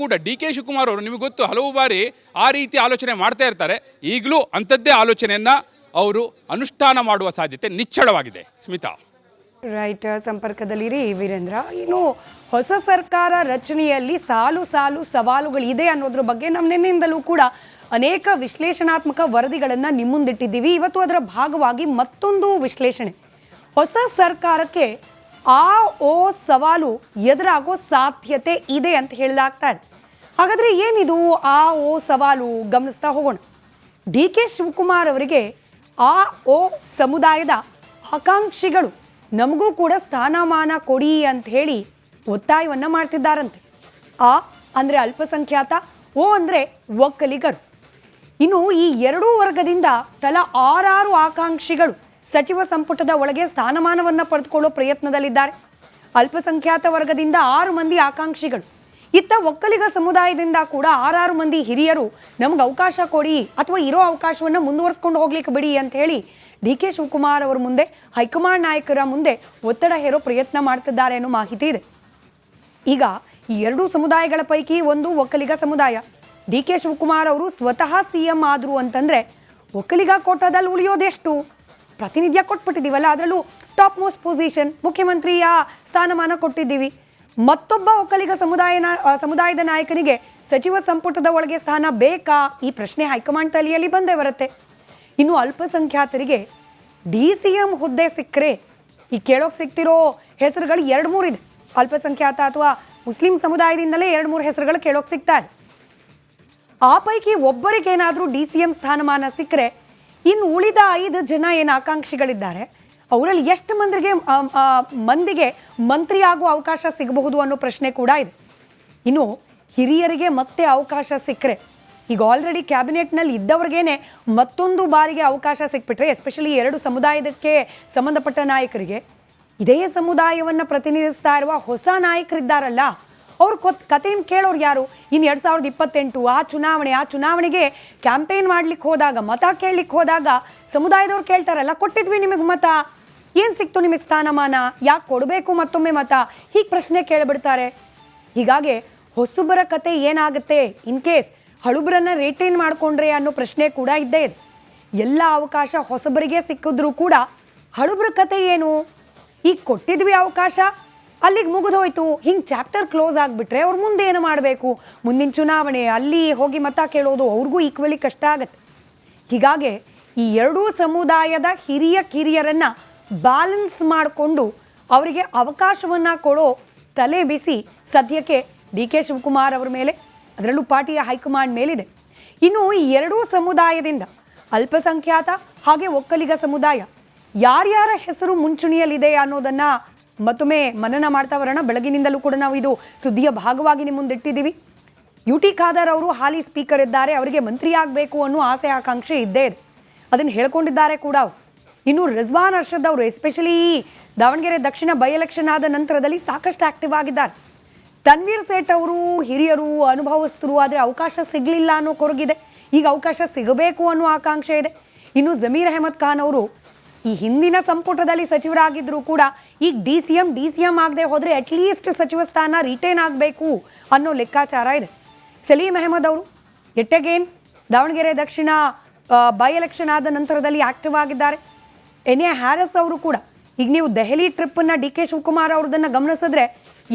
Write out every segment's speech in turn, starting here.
ಕೂಡ D K Shivakumar ಅವರು ನಿಮಗೆ ಗೊತ್ತು ಹಲವು ಬಾರಿ ಆ ರೀತಿ ಆಲೋಚನೆ ಮಾಡ್ತಾ ಇರ್ತಾರೆ. ಈಗಲೂ ಅಂಥದ್ದೇ ಆಲೋಚನೆಯನ್ನು ಅವರು ಅನುಷ್ಠಾನ ಮಾಡುವ ಸಾಧ್ಯತೆ ನಿಚ್ಚಳವಾಗಿದೆ. ಸ್ಮಿತಾ ರೈಟ್, ಸಂಪರ್ಕದಲ್ಲಿರಿ ವೀರೇಂದ್ರ. ಇನ್ನು ಹೊಸ ಸರ್ಕಾರ ರಚನೆಯಲ್ಲಿ ಸಾಲು ಸಾಲು ಸವಾಲುಗಳಿದೆ ಅನ್ನೋದ್ರ ಬಗ್ಗೆ ನಮ್ಮ ನಿನ್ನೆಯಿಂದಲೂ ಕೂಡ ಅನೇಕ ವಿಶ್ಲೇಷಣಾತ್ಮಕ ವರದಿಗಳನ್ನು ನಿಮ್ಮ ಮುಂದಿಟ್ಟಿದ್ದೀವಿ. ಇವತ್ತು ಅದರ ಭಾಗವಾಗಿ ಮತ್ತೊಂದು ವಿಶ್ಲೇಷಣೆ. ಹೊಸ ಸರ್ಕಾರಕ್ಕೆ ಸವಾಲು ಎದುರಾಗೋ ಸಾಧ್ಯತೆ ಇದೆ ಅಂತ ಹೇಳಲಾಗ್ತಾ ಇದೆ. ಹಾಗಾದರೆ ಏನಿದು ಸವಾಲು ಗಮನಿಸ್ತಾ ಹೋಗೋಣ. ಡಿ ಕೆ ಶಿವಕುಮಾರ್ ಅವರಿಗೆ ಸಮುದಾಯದ ಆಕಾಂಕ್ಷಿಗಳು ನಮಗೂ ಕೂಡ ಸ್ಥಾನಮಾನ ಕೊಡಿ ಅಂತ ಹೇಳಿ ಒತ್ತಾಯವನ್ನು ಮಾಡ್ತಿದ್ದಾರಂತೆ. ಅಂದರೆ ಅಲ್ಪಸಂಖ್ಯಾತ, ಅಂದರೆ ಒಕ್ಕಲಿಗರು. ಇನ್ನು ಈ ಎರಡೂ ವರ್ಗದಿಂದ ತಲಾ 6 ಆಕಾಂಕ್ಷಿಗಳು ಸಚಿವ ಸಂಪುಟದ ಒಳಗೆ ಸ್ಥಾನಮಾನವನ್ನು ಪಡೆದುಕೊಳ್ಳೋ ಪ್ರಯತ್ನದಲ್ಲಿದ್ದಾರೆ. ಅಲ್ಪಸಂಖ್ಯಾತ ವರ್ಗದಿಂದ 6 ಮಂದಿ ಆಕಾಂಕ್ಷಿಗಳು, ಇತ್ತ ಒಕ್ಕಲಿಗ ಸಮುದಾಯದಿಂದ ಕೂಡ 6 ಮಂದಿ ಹಿರಿಯರು ನಮ್ಗೆ ಅವಕಾಶ ಕೊಡಿ ಅಥವಾ ಇರೋ ಅವಕಾಶವನ್ನು ಮುಂದುವರಿಸ್ಕೊಂಡು ಹೋಗ್ಲಿಕ್ಕೆ ಬಿಡಿ ಅಂತ ಹೇಳಿ ಡಿ ಕೆ ಶಿವಕುಮಾರ್ ಅವರ ಮುಂದೆ, ಹೈಕಮಾಂಡ್ ನಾಯಕರ ಮುಂದೆ ಒತ್ತಡ ಹೇರೋ ಪ್ರಯತ್ನ ಮಾಡ್ತಿದ್ದಾರೆ ಅನ್ನೋ ಮಾಹಿತಿ ಇದೆ. ಈಗ ಈ ಎರಡೂ ಸಮುದಾಯಗಳ ಪೈಕಿ ಒಂದು ಒಕ್ಕಲಿಗ ಸಮುದಾಯ. ಡಿ ಕೆ ಶಿವಕುಮಾರ್ ಅವರು ಸ್ವತಃ CM ಆದರು ಅಂತಂದರೆ ಒಕ್ಕಲಿಗ ಕೋಟಾದಲ್ಲಿ ಉಳಿಯೋದೆಷ್ಟು? ಪ್ರಾತಿನಿಧ್ಯ ಕೊಟ್ಬಿಟ್ಟಿದ್ದೀವಲ್ಲ, ಅದರಲ್ಲೂ ಟಾಪ್ ಮೋಸ್ಟ್ ಪೊಸಿಷನ್ ಮುಖ್ಯಮಂತ್ರಿಯ ಸ್ಥಾನಮಾನ ಕೊಟ್ಟಿದ್ದೀವಿ. ಮತ್ತೊಬ್ಬ ಒಕ್ಕಲಿಗ ಸಮುದಾಯದ ನಾಯಕನಿಗೆ ಸಚಿವ ಸಂಪುಟದ ಒಳಗೆ ಸ್ಥಾನ ಬೇಕಾ? ಈ ಪ್ರಶ್ನೆ ಹೈಕಮಾಂಡ್ ತಲೆಯಲ್ಲಿ ಬಂದೇ ಬರುತ್ತೆ. ಇನ್ನು ಅಲ್ಪಸಂಖ್ಯಾತರಿಗೆ DCM ಹುದ್ದೆ ಸಿಕ್ಕರೆ, ಈ ಕೇಳೋಕೆ ಸಿಗ್ತಿರೋ ಹೆಸರುಗಳು 2-3 ಇದೆ. ಅಲ್ಪಸಂಖ್ಯಾತ ಅಥವಾ ಮುಸ್ಲಿಂ ಸಮುದಾಯದಿಂದಲೇ 2-3 ಹೆಸರುಗಳು ಕೇಳೋಕೆ ಸಿಗ್ತಾ ಇದೆ. ಆ ಪೈಕಿ ಒಬ್ಬರಿಗೇನಾದರೂ DCM ಸ್ಥಾನಮಾನ ಸಿಕ್ಕರೆ ಇನ್ನು ಉಳಿದ 5 ಜನ ಏನು ಆಕಾಂಕ್ಷಿಗಳಿದ್ದಾರೆ ಅವರಲ್ಲಿ ಎಷ್ಟು ಮಂದಿಗೆ ಮಂತ್ರಿ ಆಗುವ ಅವಕಾಶ ಸಿಗಬಹುದು ಅನ್ನೋ ಪ್ರಶ್ನೆ ಕೂಡ ಇದೆ. ಇನ್ನು ಹಿರಿಯರಿಗೆ ಮತ್ತೆ ಅವಕಾಶ ಸಿಕ್ಕರೆ, ಈಗ ಆಲ್ರೆಡಿ ಕ್ಯಾಬಿನೆಟ್ನಲ್ಲಿ ಇದ್ದವ್ರಿಗೇನೆ ಮತ್ತೊಂದು ಬಾರಿಗೆ ಅವಕಾಶ ಸಿಕ್ಬಿಟ್ರೆ, ಎಸ್ಪೆಷಲಿ 2 ಸಮುದಾಯಕ್ಕೆ ಸಂಬಂಧಪಟ್ಟ ನಾಯಕರಿಗೆ, ಇದೇ ಸಮುದಾಯವನ್ನು ಪ್ರತಿನಿಧಿಸ್ತಾ ಇರುವ ಹೊಸ ನಾಯಕರಿದ್ದಾರಲ್ಲ ಅವ್ರ ಕಥೆಯನ್ನು ಕೇಳೋರು ಯಾರು? ಇನ್ನು 2028 ಆ ಚುನಾವಣೆಗೆ ಕ್ಯಾಂಪೇನ್ ಮಾಡ್ಲಿಕ್ಕೆ ಹೋದಾಗ, ಮತ ಕೇಳಲಿಕ್ಕೆ ಹೋದಾಗ ಸಮುದಾಯದವ್ರು ಕೇಳ್ತಾರಲ್ಲ, ಕೊಟ್ಟಿದ್ವಿ ನಿಮಗೆ ಮತ, ಏನು ಸಿಕ್ತು ನಿಮಗೆ ಸ್ಥಾನಮಾನ, ಯಾಕೆ ಕೊಡಬೇಕು ಮತ್ತೊಮ್ಮೆ ಮತ, ಹೀಗೆ ಪ್ರಶ್ನೆ ಕೇಳಿಬಿಡ್ತಾರೆ. ಹೀಗಾಗಿ ಹೊಸಬರ ಕತೆ ಏನಾಗುತ್ತೆ ಇನ್ ಕೇಸ್ ಹಳುಬರನ್ನ ರಿಟೈನ್ ಮಾಡಿಕೊಂಡ್ರೆ ಅನ್ನೋ ಪ್ರಶ್ನೆ ಕೂಡ ಇದ್ದೇ ಇದೆ. ಎಲ್ಲ ಅವಕಾಶ ಹೊಸಬರಿಗೆ ಸಿಕ್ಕಿದ್ರೂ ಕೂಡ ಹಳುಬರ ಕತೆ ಏನು? ಈಗ ಕೊಟ್ಟಿದ್ವಿ ಅವಕಾಶ, ಅಲ್ಲಿಗೆ ಮುಗಿದೋಯ್ತು, ಹಿಂಗೆ ಚಾಪ್ಟರ್ ಕ್ಲೋಸ್ ಆಗಿಬಿಟ್ರೆ ಅವ್ರ ಮುಂದೆ ಏನು ಮಾಡಬೇಕು? ಮುಂದಿನ ಚುನಾವಣೆ, ಅಲ್ಲಿ ಹೋಗಿ ಮತ ಕೇಳೋದು ಅವ್ರಿಗೂ ಈಕ್ವಲಿ ಕಷ್ಟ ಆಗುತ್ತೆ. ಹೀಗಾಗಿ ಈ ಎರಡೂ ಸಮುದಾಯದ ಕಿರಿಯರನ್ನು ಬ್ಯಾಲೆನ್ಸ್ ಮಾಡಿಕೊಂಡು ಅವರಿಗೆ ಅವಕಾಶವನ್ನು ಕೊಡೋ ತಲೆ ಬಿಸಿ ಸದ್ಯಕ್ಕೆ ಡಿ ಕೆ ಶಿವಕುಮಾರ್ ಅವರ ಮೇಲೆ, ಅದರಲ್ಲೂ ಪಾರ್ಟಿಯ ಹೈಕಮಾಂಡ್ ಮೇಲಿದೆ. ಇನ್ನು ಈ ಎರಡೂ ಸಮುದಾಯದಿಂದ ಅಲ್ಪಸಂಖ್ಯಾತ ಹಾಗೆ ಒಕ್ಕಲಿಗ ಸಮುದಾಯ ಯಾರ್ಯಾರ ಹೆಸರು ಮುಂಚೂಣಿಯಲ್ಲಿದೆ ಅನ್ನೋದನ್ನು ಮತ್ತೊಮ್ಮೆ ಮನನ ಮಾಡ್ತಾ ಬರೋಣ. ಬೆಳಗಿನಿಂದಲೂ ಕೂಡ ನಾವು ಇದು ಸುದ್ದಿಯ ಭಾಗವಾಗಿ ನಿಮ್ಮ ಮುಂದಿಟ್ಟಿದ್ದೀವಿ. UT ಖಾದರ್ ಅವರು ಹಾಲಿ ಸ್ಪೀಕರ್ ಇದ್ದಾರೆ, ಅವರಿಗೆ ಮಂತ್ರಿ ಆಗಬೇಕು ಅನ್ನೋ ಆಸೆ ಆಕಾಂಕ್ಷೆ ಇದ್ದೇ ಇದೆ, ಅದನ್ನು ಹೇಳ್ಕೊಂಡಿದ್ದಾರೆ ಕೂಡ ಅವರು. ಇನ್ನು ರಿಜ್ವಾನ್ ಅರ್ಷದ್ ಅವರು especially Davanagere Dakshina by election ಆದ ನಂತರದಲ್ಲಿ ಸಾಕಷ್ಟು ಆಕ್ಟಿವ್ ಆಗಿದ್ದಾರೆ. ತನ್ವೀರ್ ಸೇಠ್ ಅವರು ಹಿರಿಯರು, ಅನುಭವಸ್ಥರು, ಆದರೆ ಅವಕಾಶ ಸಿಗಲಿಲ್ಲ ಅನ್ನೋ ಕೊರಗಿದೆ. ಈಗ ಅವಕಾಶ ಸಿಗಬೇಕು ಅನ್ನೋ ಆಕಾಂಕ್ಷೆ ಇದೆ. ಇನ್ನು ಜಮೀರ್ ಅಹಮದ್ ಖಾನ್ ಅವರು ಈ ಹಿಂದಿನ ಸಂಪುಟದಲ್ಲಿ ಸಚಿವರಾಗಿದ್ದರೂ ಕೂಡ ಈಗ DCM ಆಗದೆ ಹೋದರೆ ಅಟ್ಲೀಸ್ಟ್ ಸಚಿವ ಸ್ಥಾನ ರಿಟೈನ್ ಆಗಬೇಕು ಅನ್ನೋ ಲೆಕ್ಕಾಚಾರ ಇದೆ. ಸಲೀಂ ಅಹಮದ್ ಅವರು ಎಟ್ಟಗೇನ್ ದಾವಣಗೆರೆ ದಕ್ಷಿಣ ಬೈ ಎಲೆಕ್ಷನ್ ಆದ ನಂತರದಲ್ಲಿ ಆಕ್ಟಿವ್ ಆಗಿದ್ದಾರೆ. NA ಹ್ಯಾರಿಸ್ ಅವರು ಕೂಡ, ಈಗ ನೀವು ದೆಹಲಿ ಟ್ರಿಪ್ಪನ್ನು ಡಿ ಕೆ ಶಿವಕುಮಾರ್ ಅವ್ರದನ್ನು ಗಮನಿಸಿದ್ರೆ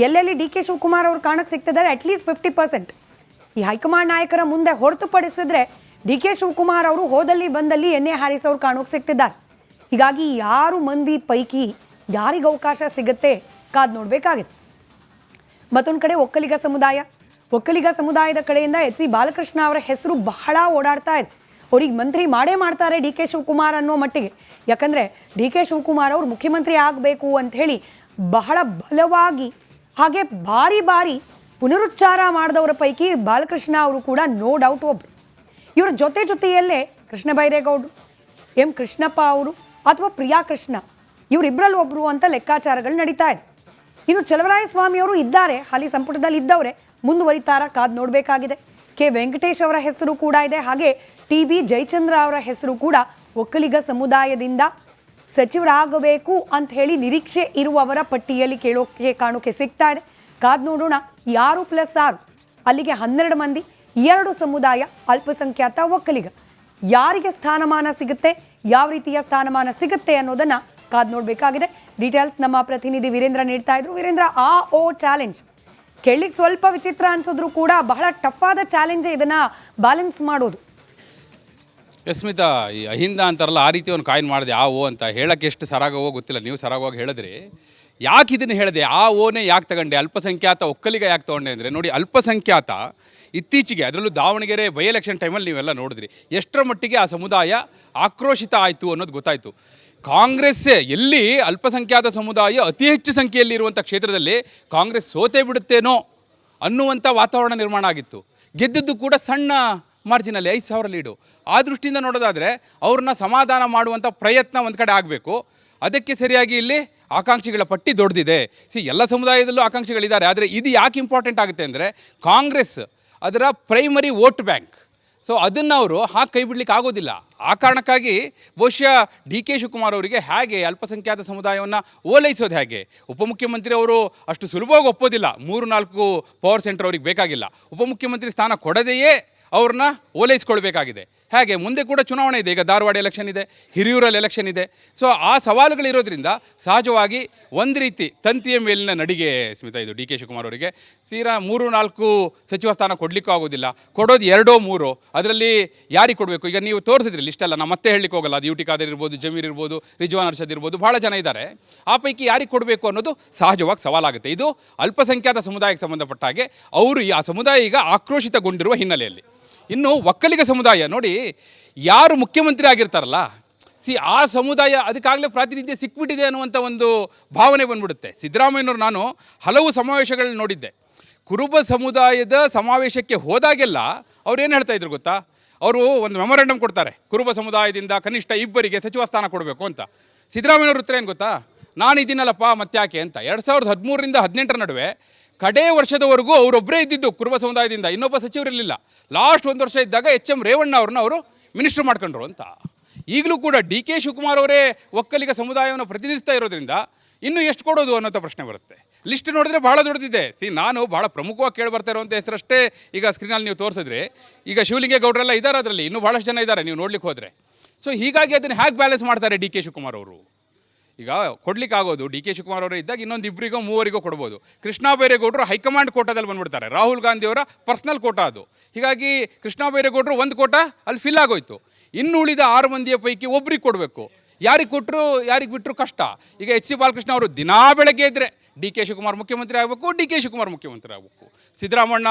ಎಲ್ಲೆಲ್ಲಿ ಡಿ ಕೆ ಶಿವಕುಮಾರ್ ಅವ್ರು ಕಾಣಕ್ಕೆ ಸಿಗ್ತಿದ್ದಾರೆ ಅಟ್ಲೀಸ್ಟ್ 50%. ಈ ಹೈಕಮಾಂಡ್ ನಾಯಕರ ಮುಂದೆ ಹೊರತುಪಡಿಸಿದ್ರೆ ಡಿ ಕೆ ಶಿವಕುಮಾರ್ ಅವರು ಹೋದಲ್ಲಿ ಬಂದಲ್ಲಿ NA ಹ್ಯಾರಿಸ್ ಅವರು ಕಾಣೋಕೆ ಸಿಗ್ತಿದ್ದಾರೆ. ಹೀಗಾಗಿ 6 ಮಂದಿ ಪೈಕಿ ಯಾರಿಗೆ ಅವಕಾಶ ಸಿಗುತ್ತೆ ಕಾದು ನೋಡಬೇಕಾಗಿದೆ. ಮತ್ತೊಂದು ಕಡೆ ಒಕ್ಕಲಿಗ ಸಮುದಾಯದ ಕಡೆಯಿಂದ HC ಬಾಲಕೃಷ್ಣ ಅವರ ಹೆಸರು ಬಹಳ ಓಡಾಡ್ತಾ ಇದೆ. ಅವ್ರಿಗೆ ಮಂತ್ರಿ ಮಾಡೇ ಮಾಡ್ತಾರೆ ಡಿ ಕೆ ಶಿವಕುಮಾರ್ ಅನ್ನೋ ಮಟ್ಟಿಗೆ. ಯಾಕಂದರೆ ಡಿ ಕೆ ಶಿವಕುಮಾರ್ ಅವರು ಮುಖ್ಯಮಂತ್ರಿ ಆಗಬೇಕು ಅಂಥೇಳಿ ಬಹಳ ಬಲವಾಗಿ ಹಾಗೆ ಬಾರಿ ಪುನರುಚ್ಚಾರ ಮಾಡಿದವರ ಪೈಕಿ ಬಾಲಕೃಷ್ಣ ಅವರು ಕೂಡ ನೋ ಡೌಟ್ ಒಬ್ಬರು. ಇವರ ಜೊತೆಯಲ್ಲೇ ಕೃಷ್ಣ ಬೈರೇಗೌಡರು, M ಕೃಷ್ಣಪ್ಪ ಅವರು ಅಥವಾ ಪ್ರಿಯಾ ಕೃಷ್ಣ, ಇವರಿಬ್ಬರಲ್ಲಿ ಒಬ್ಬರು ಅಂತ ಲೆಕ್ಕಾಚಾರಗಳು ನಡೀತಾ ಇದೆ. ಇನ್ನು ಚಲವರಾಯಸ್ವಾಮಿ ಅವರು ಇದ್ದಾರೆ, ಹಾಲಿ ಸಂಪುಟದಲ್ಲಿ ಇದ್ದವರೇ, ಮುಂದುವರಿತಾರ ಕಾದು ನೋಡಬೇಕಾಗಿದೆ. K ವೆಂಕಟೇಶ್ ಅವರ ಹೆಸರು ಕೂಡ ಇದೆ. ಹಾಗೆ TB ಜಯಚಂದ್ರ ಅವರ ಹೆಸರು ಕೂಡ ಒಕ್ಕಲಿಗ ಸಮುದಾಯದಿಂದ ಸಚಿವರಾಗಬೇಕು ಅಂತ ಹೇಳಿ ನಿರೀಕ್ಷೆ ಇರುವವರ ಪಟ್ಟಿಯಲ್ಲಿ ಕಾಣೋಕೆ ಸಿಗ್ತಾ ಇದೆ. ಕಾದು ನೋಡೋಣ 6+6 ಅಲ್ಲಿಗೆ 12 ಮಂದಿ, 2 ಸಮುದಾಯ, ಅಲ್ಪಸಂಖ್ಯಾತ, ಒಕ್ಕಲಿಗ. ಯಾರಿಗೆ ಸ್ಥಾನಮಾನ ಸಿಗುತ್ತೆ, ಯಾವ ರೀತಿಯ ಸ್ಥಾನಮಾನ ಸಿಗುತ್ತೆ ಅನ್ನೋದನ್ನ ಕಾದು ನೋಡಬೇಕಾಗಿದೆ. ಡೀಟೇಲ್ಸ್ ನಮ್ಮ ಪ್ರತಿನಿಧಿ ವೀರೇಂದ್ರ ನೀಡ್ತಾ ಇದ್ರು. ವೀರೇಂದ್ರ, ಚಾಲೆಂಜ್ ಕೇಳಲಿಕ್ಕೆ ಸ್ವಲ್ಪ ವಿಚಿತ್ರ ಅನ್ಸಿದ್ರು ಕೂಡ ಬಹಳ ಟಫ್ ಆದ ಚಾಲೆಂಜ್ ಇದನ್ನ ಬ್ಯಾಲೆನ್ಸ್ ಮಾಡೋದು. ಸ್ಮಿತಾ, ಈ ಅಹಿಂದ ಅಂತಾರಲ್ಲ, ಆ ರೀತಿ ಒಂದು ಕಾಯಿನ್ ಮಾಡಿದೆ ಅಂತ ಹೇಳಕ್ಕೆ ಎಷ್ಟು ಸರಾಗವೋ ಗೊತ್ತಿಲ್ಲ. ನೀವು ಸರಾಗವಾಗಿ ಹೇಳಿದ್ರಿ. ಯಾಕೆ ಇದನ್ನು ಹೇಳಿದೆ, ಓನೇ ಯಾಕೆ ತಗೊಂಡೆ, ಅಲ್ಪಸಂಖ್ಯಾತ ಒಕ್ಕಲಿಗ ಯಾಕೆ ತೊಗೊಂಡೆ ಅಂದರೆ, ನೋಡಿ, ಅಲ್ಪಸಂಖ್ಯಾತ ಇತ್ತೀಚೆಗೆ, ಅದರಲ್ಲೂ ದಾವಣಗೆರೆ ಬೈ ಎಲೆಕ್ಷನ್ ಟೈಮಲ್ಲಿ ನೀವೆಲ್ಲ ನೋಡಿದ್ರಿ ಎಷ್ಟರ ಮಟ್ಟಿಗೆ ಆ ಸಮುದಾಯ ಆಕ್ರೋಶಿತ ಆಯಿತು ಅನ್ನೋದು ಗೊತ್ತಾಯಿತು. ಕಾಂಗ್ರೆಸ್ ಎಲ್ಲಿ ಅಲ್ಪಸಂಖ್ಯಾತ ಸಮುದಾಯ ಅತಿ ಹೆಚ್ಚು ಸಂಖ್ಯೆಯಲ್ಲಿ ಇರುವಂಥ ಕ್ಷೇತ್ರದಲ್ಲಿ ಕಾಂಗ್ರೆಸ್ ಸೋತೇ ಬಿಡುತ್ತೇನೋ ಅನ್ನುವಂಥ ವಾತಾವರಣ ನಿರ್ಮಾಣ ಆಗಿತ್ತು. ಗೆದ್ದದ್ದು ಕೂಡ ಸಣ್ಣ ಮಾರ್ಜಿನಲ್ಲಿ 5,000 ಲೀಡು. ಆ ದೃಷ್ಟಿಯಿಂದ ನೋಡೋದಾದರೆ ಅವ್ರನ್ನ ಸಮಾಧಾನ ಮಾಡುವಂಥ ಪ್ರಯತ್ನ ಒಂದು ಕಡೆ ಆಗಬೇಕು. ಅದಕ್ಕೆ ಸರಿಯಾಗಿ ಇಲ್ಲಿ ಆಕಾಂಕ್ಷಿಗಳ ಪಟ್ಟಿ ದೊಡ್ಡದಿದೆ. ಎಲ್ಲ ಸಮುದಾಯದಲ್ಲೂ ಆಕಾಂಕ್ಷಿಗಳಿದ್ದಾರೆ. ಆದರೆ ಇದು ಯಾಕೆ ಇಂಪಾರ್ಟೆಂಟ್ ಆಗುತ್ತೆ ಅಂದರೆ, ಕಾಂಗ್ರೆಸ್ ಅದರ ಪ್ರೈಮರಿ ವೋಟ್ ಬ್ಯಾಂಕ್. ಸೊ ಅದನ್ನು ಅವರು ಹಾಕಿ ಕೈ ಬಿಡ್ಲಿಕ್ಕೆ ಆಗೋದಿಲ್ಲ. ಆ ಕಾರಣಕ್ಕಾಗಿ ಬಹುಶಃ ಡಿ ಕೆ ಶಿವಕುಮಾರ್ ಅವರಿಗೆ ಹೇಗೆ ಅಲ್ಪಸಂಖ್ಯಾತ ಸಮುದಾಯವನ್ನು ಓಲೈಸೋದು ಹೇಗೆ, ಉಪಮುಖ್ಯಮಂತ್ರಿ ಅವರು ಅಷ್ಟು ಸುಲಭವಾಗಿ ಒಪ್ಪೋದಿಲ್ಲ. 3-4 ಪವರ್ ಸೆಂಟರ್ ಅವ್ರಿಗೆ ಬೇಕಾಗಿಲ್ಲ. ಉಪಮುಖ್ಯಮಂತ್ರಿ ಸ್ಥಾನ ಕೊಡದೆಯೇ ಅವ್ರನ್ನ ಓಲೈಸ್ಕೊಳ್ಬೇಕಾಗಿದೆ. ಹೇಗೆ ಮುಂದೆ ಕೂಡ ಚುನಾವಣೆ ಇದೆ. ಈಗ ಧಾರವಾಡ ಎಲೆಕ್ಷನ್ ಇದೆ, ಹಿರಿಯೂರಲ್ಲಿ ಎಲೆಕ್ಷನ್ ಇದೆ. ಸೊ ಆ ಸವಾಲುಗಳಿರೋದ್ರಿಂದ ಸಹಜವಾಗಿ ಒಂದು ರೀತಿ ತಂತಿಯ ಮೇಲಿನ ನಡಿಗೆ ಸ್ಮಿತಾ ಇದು ಡಿ ಕೆ ಶಿವಕುಮಾರ್ ಅವರಿಗೆ. ತೀರಾ 3-4 ಸಚಿವ ಸ್ಥಾನ ಕೊಡಲಿಕ್ಕೂ ಆಗೋದಿಲ್ಲ. ಕೊಡೋದು 2-3. ಅದರಲ್ಲಿ ಯಾರಿಗೆ ಕೊಡಬೇಕು? ಈಗ ನೀವು ತೋರಿಸಿದ್ರಿ ಲಿಸ್ಟೆಲ್ಲ, ನಾನು ಮತ್ತೆ ಹೇಳಲಿಕ್ಕೆ ಹೋಗಲ್ಲ. ಅದು ಯುಟಿ ಖಾದರ್ ಇರ್ಬೋದು, ಜಮೀರ್ ಇರ್ಬೋದು, ರಿಜ್ವಾನ್ ಅರ್ಷದ್ ಇರ್ಬೋದು, ಭಾಳ ಜನ ಇದ್ದಾರೆ. ಆ ಪೈಕಿ ಯಾರಿಗೆ ಕೊಡಬೇಕು ಅನ್ನೋದು ಸಹಜವಾಗಿ ಸವಾಲಾಗುತ್ತೆ. ಇದು ಅಲ್ಪಸಂಖ್ಯಾತ ಸಮುದಾಯಕ್ಕೆ ಸಂಬಂಧಪಟ್ಟ ಹಾಗೆ ಅವರು ಆ ಸಮುದಾಯ ಈಗ ಆಕ್ರೋಶಿತಗೊಂಡಿರುವ ಹಿನ್ನೆಲೆಯಲ್ಲಿ. ಇನ್ನು ಒಕ್ಕಲಿಗ ಸಮುದಾಯ ನೋಡಿ, ಯಾರು ಮುಖ್ಯಮಂತ್ರಿ ಆಗಿರ್ತಾರಲ್ಲ, ಆ ಸಮುದಾಯ ಅದಕ್ಕಾಗಲೇ ಪ್ರಾತಿನಿಧ್ಯ ಸಿಕ್ಬಿಟ್ಟಿದೆ ಅನ್ನುವಂಥ ಒಂದು ಭಾವನೆ ಬಂದ್ಬಿಡುತ್ತೆ. ಸಿದ್ದರಾಮಯ್ಯನವರು ನಾನು ಹಲವು ಸಮಾವೇಶಗಳನ್ನ ನೋಡಿದ್ದೆ. ಕುರುಬ ಸಮುದಾಯದ ಸಮಾವೇಶಕ್ಕೆ ಹೋದಾಗೆಲ್ಲ ಅವ್ರು ಏನು ಹೇಳ್ತಾ ಇದ್ರು ಗೊತ್ತಾ? ಅವರು ಒಂದು ಮೆಮೊರಂಡಮ್ ಕೊಡ್ತಾರೆ, ಕುರುಬ ಸಮುದಾಯದಿಂದ ಕನಿಷ್ಠ 2 ಸಚಿವ ಸ್ಥಾನ ಕೊಡಬೇಕು ಅಂತ. ಸಿದ್ದರಾಮಯ್ಯನವ್ರ ಉತ್ತರ ಏನು ಗೊತ್ತಾ? ನಾನು ಇದೀನಲ್ಲಪ್ಪ ಮತ್ತ್ಯಾಕೆ ಅಂತ. 2013ರಿಂದ 2018 ನಡುವೆ ಕಡೇ ವರ್ಷದವರೆಗೂ ಅವರೊಬ್ಬರೇ ಇದ್ದಿದ್ದು ಕುರುಬ ಸಮುದಾಯದಿಂದ, ಇನ್ನೊಬ್ಬ ಸಚಿವರಿರಲಿಲ್ಲ. ಲಾಸ್ಟ್ 1 ವರ್ಷ ಇದ್ದಾಗ ಎಚ್.ಎಂ. ರೇವಣ್ಣ ಅವ್ರನ್ನ ಅವರು ಮಿನಿಸ್ಟರ್ ಮಾಡ್ಕೊಂಡ್ರು ಅಂತ. ಈಗಲೂ ಕೂಡ ಡಿ ಕೆ ಶಿವಕುಮಾರ್ ಅವರೇ ಒಕ್ಕಲಿಗ ಸಮುದಾಯವನ್ನು ಪ್ರತಿನಿಧಿಸ್ತಾ ಇರೋದ್ರಿಂದ ಇನ್ನೂ ಎಷ್ಟು ಕೊಡೋದು ಅನ್ನೋಂಥ ಪ್ರಶ್ನೆ ಬರುತ್ತೆ. ಲಿಸ್ಟ್ ನೋಡಿದ್ರೆ ಭಾಳ ದೊಡ್ಡದಿದೆ. ನಾನು ಭಾಳ ಪ್ರಮುಖವಾಗಿ ಕೇಳಿ ಬರ್ತಾ ಇರುವಂಥ ಹೆಸರಷ್ಟೇ ಈಗ ಸ್ಕ್ರೀನಲ್ಲಿ ನೀವು ತೋರಿಸಿದ್ರೆ, ಈಗ ಶಿವಲಿಂಗೇಗೌಡರೆಲ್ಲ ಇದ್ದಾರೆ, ಅದರಲ್ಲಿ ಇನ್ನೂ ಭಾಳಷ್ಟು ಜನ ಇದ್ದಾರೆ ನೀವು ನೋಡ್ಲಿಕ್ಕೆ ಹೋದರೆ. ಸೊ ಹೀಗಾಗಿ ಅದನ್ನು ಹೇಗೆ ಬ್ಯಾಲೆನ್ಸ್ ಮಾಡ್ತಾರೆ ಡಿ ಕೆ ಶಿವಕುಮಾರ್ ಅವರು? ಈಗ ಕೊಡ್ಲಿಕ್ಕೆ ಆಗೋದು ಡಿ ಕೆ ಶಿವಕುಮಾರ್ ಅವರು ಇದ್ದಾಗ ಇನ್ನೊಂದು 2-3 ಕೊಡ್ಬೋದು. ಕೃಷ್ಣ ಬೈರೇಗೌಡರು ಹೈಕಮಾಂಡ್ ಕೋಟಾದಲ್ಲಿ ಬಂದುಬಿಡ್ತಾರೆ. ರಾಹುಲ್ ಗಾಂಧಿಯವರ ಪರ್ಸ್ನಲ್ ಕೋಟಾ ಅದು. ಹೀಗಾಗಿ ಕೃಷ್ಣ ಬೈರೇಗೌಡರು 1 ಕೋಟಾ ಅಲ್ಲಿ ಫಿಲ್ ಆಗೋಯ್ತು. ಇನ್ನು ಉಳಿದ 6 ಮಂದಿಯ ಪೈಕಿ ಒಬ್ರಿಗೆ ಕೊಡಬೇಕು. ಯಾರಿಗೆ ಕೊಟ್ಟರು ಯಾರಿಗೆ ಬಿಟ್ಟರು ಕಷ್ಟ. ಈಗ ಎಚ್.ಸಿ. ಬಾಲಕೃಷ್ಣ ಅವರು ದಿನಾ ಬೆಳಗ್ಗೆ ಇದ್ದರೆ ಡಿ ಕೆ ಶಿವಕುಮಾರ್ ಮುಖ್ಯಮಂತ್ರಿ ಆಗಬೇಕು, ಡಿ ಕೆ ಶಿವಕುಮಾರ್ ಮುಖ್ಯಮಂತ್ರಿ ಆಗಬೇಕು, ಸಿದ್ದರಾಮಣ್ಣ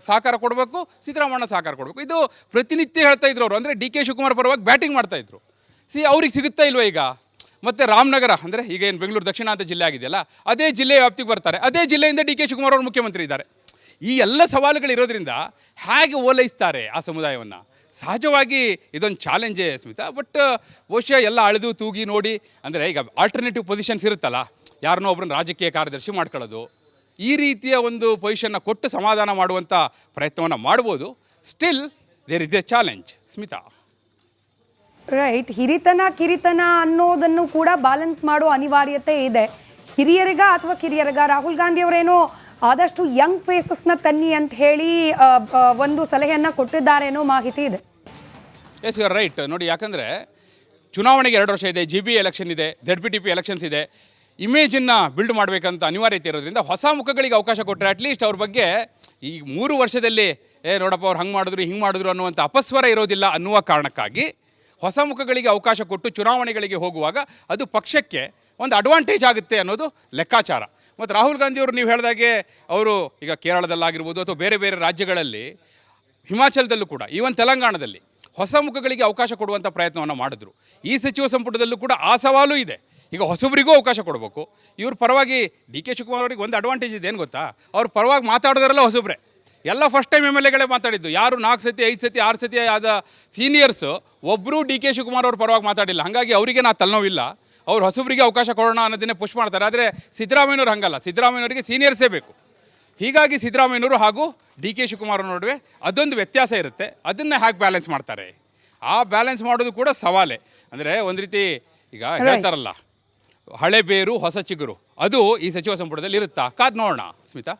ಸಹಕಾರ ಕೊಡಬೇಕು, ಸಿದ್ದರಾಮಣ್ಣ ಸಹಕಾರ ಕೊಡಬೇಕು. ಇದು ಪ್ರತಿನಿತ್ಯ ಹೇಳ್ತಾ ಇದ್ರು ಅವರು. ಅಂದರೆ ಡಿ ಕೆ ಶಿವಕುಮಾರ್ ಪರವಾಗಿ ಬ್ಯಾಟಿಂಗ್ ಮಾಡ್ತಾಯಿದ್ರು. ಅವ್ರಿಗೆ ಸಿಗುತ್ತಾ ಇಲ್ವ ಈಗ? ಮತ್ತು ರಾಮನಗರ ಅಂದರೆ ಈಗ ಏನು ಬೆಂಗಳೂರು ದಕ್ಷಿಣ ಅಂತ ಜಿಲ್ಲೆ ಆಗಿದೆಯಲ್ಲ, ಅದೇ ಜಿಲ್ಲೆ ವ್ಯಾಪ್ತಿಗೆ ಬರ್ತಾರೆ. ಅದೇ ಜಿಲ್ಲೆಯಿಂದ ಡಿ ಕೆ ಶಿವಕುಮಾರ್ ಅವರು ಮುಖ್ಯಮಂತ್ರಿ ಇದ್ದಾರೆ. ಈ ಎಲ್ಲ ಸವಾಲುಗಳಿರೋದ್ರಿಂದ ಹೇಗೆ ಓಲೈಸ್ತಾರೆ ಆ ಸಮುದಾಯವನ್ನು? ಸಹಜವಾಗಿ ಇದೊಂದು ಚಾಲೆಂಜೇ ಸ್ಮಿತಾ. ಬಟ್ ಬಹುಶಃ ಎಲ್ಲ ಅಳೆದು ತೂಗಿ ನೋಡಿ, ಅಂದರೆ ಈಗ ಆಲ್ಟರ್ನೇಟಿವ್ ಪೊಸಿಷನ್ಸ್ ಇರುತ್ತಲ್ಲ, ಯಾರನ್ನೋ ಒಬ್ಬರನ್ನ ರಾಜಕೀಯ ಕಾರ್ಯದರ್ಶಿ ಮಾಡ್ಕೊಳ್ಳೋದು, ಈ ರೀತಿಯ ಒಂದು ಪೊಸಿಷನ್ನ ಕೊಟ್ಟು ಸಮಾಧಾನ ಮಾಡುವಂಥ ಪ್ರಯತ್ನವನ್ನು ಮಾಡ್ಬೋದು. Still there is a challenge Smita. Right. ಹಿರಿತನ ಕಿರಿತನ ಅನ್ನೋದನ್ನು ಕೂಡ ಬ್ಯಾಲೆನ್ಸ್ ಮಾಡೋ ಅನಿವಾರ್ಯತೆ ಇದೆ. ಹಿರಿಯರಿಗ ಅಥವಾ ಕಿರಿಯರಿಗ? ರಾಹುಲ್ ಗಾಂಧಿ ಅವರೇನೋ ಆದಷ್ಟು ಯಂಗ್ ಫೇಸಸ್ನ ತನ್ನಿ ಅಂತ ಹೇಳಿ ಒಂದು ಸಲಹೆಯನ್ನು ಕೊಟ್ಟಿದ್ದಾರೇನೋ ಮಾಹಿತಿ ಇದೆ. Yes, you are right. ನೋಡಿ, ಯಾಕಂದರೆ ಚುನಾವಣೆಗೆ 2 ವರ್ಷ ಇದೆ, JB ಎಲೆಕ್ಷನ್ ಇದೆ, ZPTP ಎಲೆಕ್ಷನ್ಸ್ ಇದೆ. ಇಮೇಜನ್ನು ಬಿಲ್ಡ್ ಮಾಡಬೇಕಂತ ಅನಿವಾರ್ಯತೆ ಇರೋದ್ರಿಂದ ಹೊಸ ಮುಖಗಳಿಗೆ ಅವಕಾಶ ಕೊಟ್ಟರೆ ಅಟ್ಲೀಸ್ಟ್ ಅವ್ರ ಬಗ್ಗೆ ಈ 3 ವರ್ಷದಲ್ಲಿ ನೋಡಪ್ಪ ಅವ್ರು ಹಂಗೆ ಮಾಡಿದ್ರು ಹಿಂಗೆ ಮಾಡಿದ್ರು ಅನ್ನುವಂಥ ಅಪಸ್ವರ ಇರೋದಿಲ್ಲ ಅನ್ನುವ ಕಾರಣಕ್ಕಾಗಿ ಹೊಸ ಮುಖಗಳಿಗೆ ಅವಕಾಶ ಕೊಟ್ಟು ಚುನಾವಣೆಗಳಿಗೆ ಹೋಗುವಾಗ ಅದು ಪಕ್ಷಕ್ಕೆ ಒಂದು ಅಡ್ವಾಂಟೇಜ್ ಆಗುತ್ತೆ ಅನ್ನೋದು ಲೆಕ್ಕಾಚಾರ. ಮತ್ತು ರಾಹುಲ್ ಗಾಂಧಿಯವರು ನೀವು ಹೇಳಿದಾಗೆ ಅವರು ಈಗ ಕೇರಳದಲ್ಲಾಗಿರ್ಬೋದು ಅಥವಾ ಬೇರೆ ಬೇರೆ ರಾಜ್ಯಗಳಲ್ಲಿ, ಹಿಮಾಚಲದಲ್ಲೂ ಕೂಡ, ಈವನ್ ತೆಲಂಗಾಣದಲ್ಲಿ ಹೊಸ ಮುಖಗಳಿಗೆ ಅವಕಾಶ ಕೊಡುವಂಥ ಪ್ರಯತ್ನವನ್ನು ಮಾಡಿದ್ರು. ಈ ಸಚಿವ ಸಂಪುಟದಲ್ಲೂ ಕೂಡ ಆ ಸವಾಲು ಇದೆ. ಈಗ ಹೊಸಬರಿಗೂ ಅವಕಾಶ ಕೊಡಬೇಕು. ಇವ್ರ ಪರವಾಗಿ ಡಿ ಕೆ ಶಿವಕುಮಾರ್ ಅವರಿಗೆ ಒಂದು ಅಡ್ವಾಂಟೇಜ್ ಇದೆ ಏನು ಗೊತ್ತಾ? ಅವ್ರ ಪರವಾಗಿ ಮಾತಾಡೋದ್ರೆಲ್ಲ ಹೊಸಬ್ರೆ. ಎಲ್ಲ ಫಸ್ಟ್ ಟೈಮ್ MLAಗಳೇ ಮಾತಾಡಿದ್ದು. ಯಾರು 4 ಸತಿ 5 ಸತಿ 6 ಸತಿ ಆದ ಸೀನಿಯರ್ಸು ಒಬ್ಬರು ಡಿ ಕೆ ಶಿವಕುಮಾರ್ ಅವ್ರ ಪರವಾಗಿ ಮಾತಾಡಿಲ್ಲ. ಹಾಗಾಗಿ ಅವರಿಗೆ ತಲೆನೋವಿಲ್ಲ. ಅವ್ರು ಹೊಸಬರಿಗೆ ಅವಕಾಶ ಕೊಡೋಣ ಅನ್ನೋದನ್ನೇ ಪುಷ್ ಮಾಡ್ತಾರೆ. ಆದರೆ ಸಿದ್ದರಾಮಯ್ಯನವ್ರು ಹಂಗಲ್ಲ. ಸಿದ್ದರಾಮಯ್ಯನವರಿಗೆ ಸೀನಿಯರ್ಸೇ ಬೇಕು. ಹೀಗಾಗಿ ಸಿದ್ದರಾಮಯ್ಯನವರು ಹಾಗೂ ಡಿ ಕೆ ಶಿವಕುಮಾರ್ ನಡುವೆ ಅದೊಂದು ವ್ಯತ್ಯಾಸ ಇರುತ್ತೆ. ಅದನ್ನು ಹೇಗೆ ಬ್ಯಾಲೆನ್ಸ್ ಮಾಡ್ತಾರೆ? ಆ ಬ್ಯಾಲೆನ್ಸ್ ಮಾಡೋದು ಕೂಡ ಸವಾಲೇ. ಅಂದರೆ ಒಂದು ರೀತಿ ಈಗ ಹೇಳ್ತಾರಲ್ಲ, ಹಳೆ ಬೇರು ಹೊಸ ಚಿಗುರು, ಅದು ಈ ಸಚಿವ ಸಂಪುಟದಲ್ಲಿ ಇರುತ್ತಾ? ಕಾದು ನೋಡೋಣ ಸ್ಮಿತಾ.